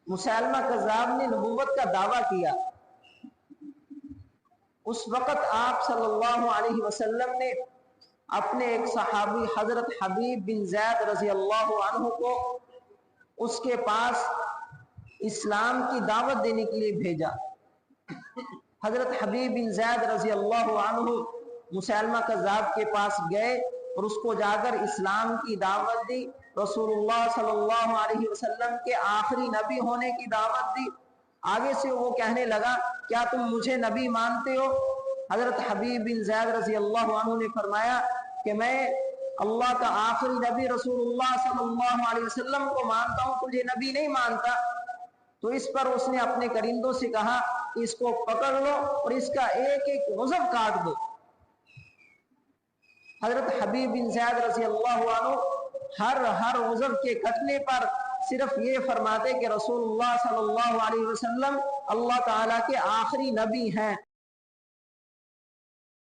مسیلمہ کذاب نے نبوت کا دعویٰ کیا، اس وقت آپ صلی اللہ علیہ وسلم نے اپنے ایک صحابی حضرت حبیب بن زید رضی اللہ عنہ کو اس کے پاس اسلام کی دعوت دینے کے لیے بھیجا۔ حضرت حبیب بن زید رضی اللہ عنہ مسیلمہ کذاب کے پاس گئے اور اس کو جا کر اسلام کی دعوت دی، رسول اللہ صلی اللہ علیہ وسلم کے آخری نبی ہونے کی دعوت دی۔ آگے سے وہ کہنے لگا کیا تم مجھے نبی مانتے ہو؟ حضرت حبیب بن زید رضی اللہ عنہ نے فرمایا کہ میں اللہ کا آخری نبی رسول اللہ صلی اللہ علیہ وسلم کو مانتا ہوں، تجھے نبی نہیں مانتا۔ تو اس پر اس نے اپنے کرندوں سے کہا اس کو پکڑ لو اور اس کا ایک ایک عضو کاٹ دو۔ حضرت حبیب بن زید رضی اللہ عنہ ہر عضو کے کٹنے پر صرف یہ فرماتے کہ رسول اللہ صلی اللہ علیہ وسلم اللہ تعالیٰ کے آخری نبی ہیں۔